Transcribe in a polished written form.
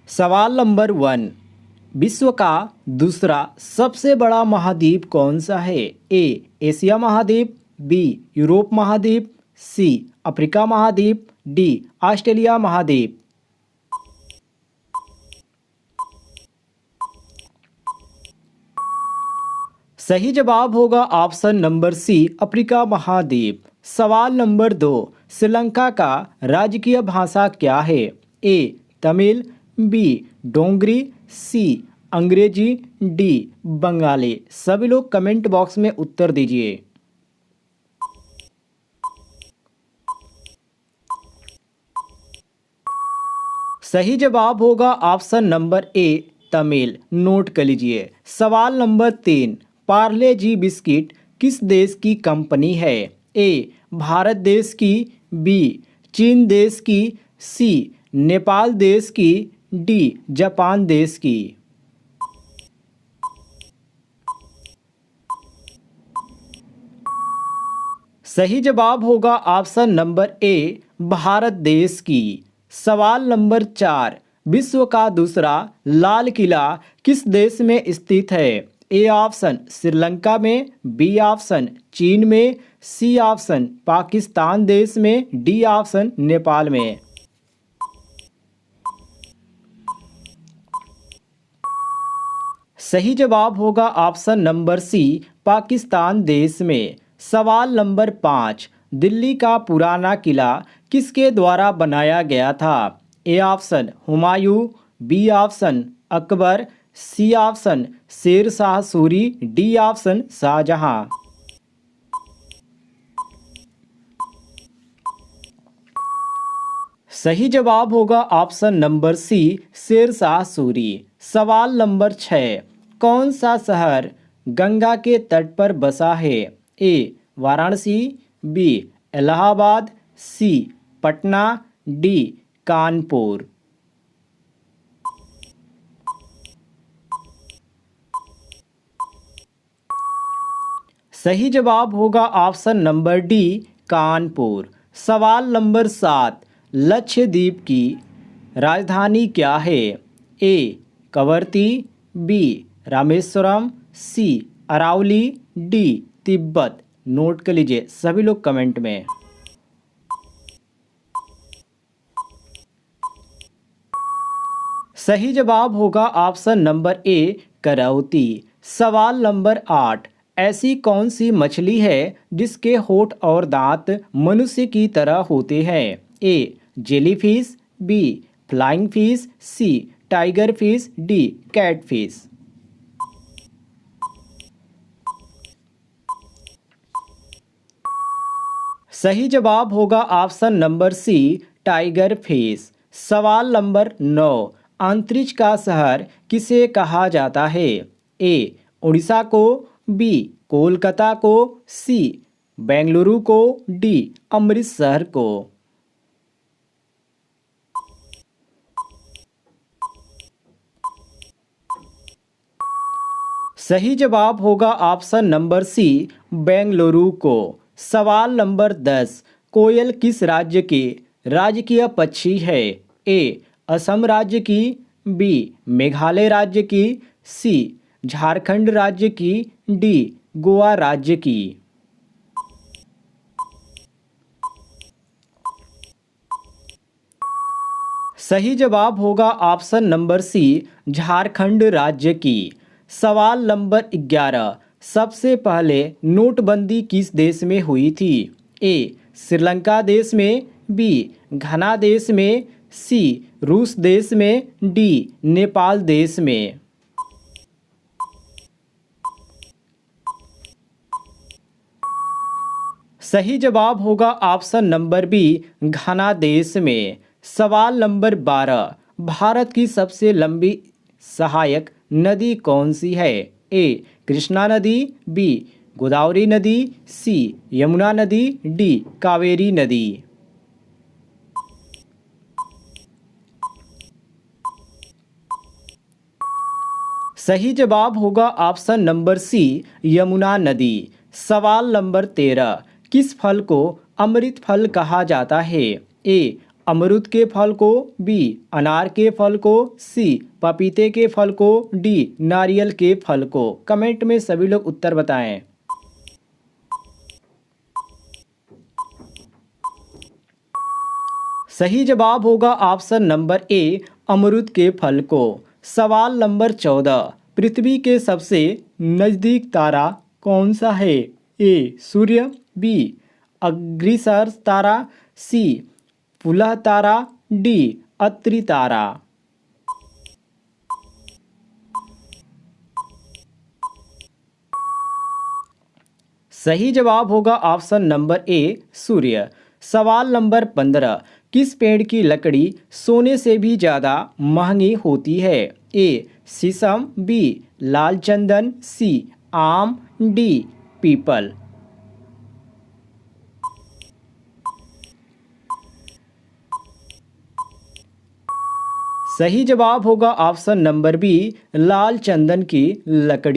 सवाल नंबर 1। विश्व का दूसरा सबसे बड़ा महाद्वीप कौन सा है? ए एशिया महाद्वीप, बी यूरोप महाद्वीप, सी अफ्रीका महाद्वीप, डी ऑस्ट्रेलिया महाद्वीप। सही जवाब होगा ऑप्शन नंबर सी अफ्रीका महाद्वीप। सवाल नंबर 2। श्रीलंका का राजकीय भाषा क्या है? ए तमिल, बी डोंगरी, सी अंग्रेजी, डी बंगाली। सभी लोग कमेंट बॉक्स में उत्तर दीजिए। सही जवाब होगा option number A Tamil. Note कर लीजिए। सवाल नंबर 3। पार्ले जी बिस्किट किस देश की कंपनी है? ए भारत देश की, बी चीन देश की, सी नेपाल देश की, डी जापान देश की। सही जवाब होगा ऑप्शन नंबर ए भारत देश की। सवाल नंबर 4। विश्व का दूसरा लाल किला किस देश में स्थित है? ए ऑप्शन श्रीलंका में, बी ऑप्शन चीन में, सी ऑप्शन पाकिस्तान देश में, डी ऑप्शन नेपाल में। सही जवाब होगा ऑप्शन नंबर सी पाकिस्तान देश में। सवाल नंबर 5। दिल्ली का पुराना किला किसके द्वारा बनाया गया था? A option Humayun, B option Akbar, C option Sher Shah Suri, D option Shahjahan. सही जवाब होगा ऑप्शन नंबर सी शेर शाह सूरी। सवाल नंबर 6। कौन सा शहर गंगा के तट पर बसा है? ए वाराणसी, बी इलाहाबाद, सी पटना, डी कानपुर। सही जवाब होगा ऑप्शन नंबर डी कानपुर। सवाल नंबर 7। लक्षद्वीप की राजधानी क्या है? ए कवरत्ती, बी रामेश्वरम, सी अरावली, डी तिब्बत। नोट कर लीजिए सभी लोग कमेंट में। सही जवाब होगा ऑप्शन नंबर ए करौती। सवाल नंबर 8। ऐसी कौन सी मछली है जिसके होंठ और दांत मनुष्य की तरह होते हैं? A jellyfish, B flying fish, C tiger fish, D cat fish. सही जवाब होगा option number C tiger fish. सवाल नंबर 9। अंतरिक्ष का शहर किसे कहा जाता है? ए उड़ीसा को, बी कोलकाता को, सी बेंगलुरु को, डी अमृतसर को। सही जवाब होगा ऑप्शन नंबर सी बेंगलुरु को। सवाल नंबर 10। कोयल किस राज्य के राजकीय पक्षी है? ए असम राज्य की, बी मेघालय राज्य की, सी झारखंड राज्य की, डी गोवा राज्य की। सही जवाब होगा ऑप्शन नंबर सी झारखंड राज्य की। सवाल नंबर 11। सबसे पहले नोटबंदी किस देश में हुई थी? ए श्रीलंका देश में, बी घना देश में, सी रूस देश में, डी नेपाल देश में। सही जवाब होगा ऑप्शन नंबर बी घना देश में। सवाल नंबर 12। भारत की सबसे लंबी सहायक नदी कौन सी है? ए कृष्णा नदी, बी गोदावरी नदी, सी यमुना नदी, डी कावेरी नदी। सही जवाब होगा ऑप्शन नंबर सी यमुना नदी। सवाल नंबर 13। किस फल को अमृत फल कहा जाता है? ए अमरूद के फल को, बी अनार के फल को, सी पपीते के फल को, डी नारियल के फल को। कमेंट में सभी लोग उत्तर बताएं। सही जवाब होगा ऑप्शन नंबर ए अमरूद के फल को। सवाल नंबर 14, पृथ्वी के सबसे नज़दीक तारा कौन सा है? ए सूर्य, बी अग्निसार तारा, सी पुलह तारा, डी अत्रि तारा। सही जवाब होगा ऑप्शन नंबर ए सूर्य। सवाल नंबर 15, किस पेड़ की लकड़ी सोने से भी ज़्यादा महंगी होती है? ए शीशम, बी लाल चंदन, सी आम, डी पीपल। सही जवाब होगा ऑप्शन नंबर बी लाल चंदन की लकड़ी।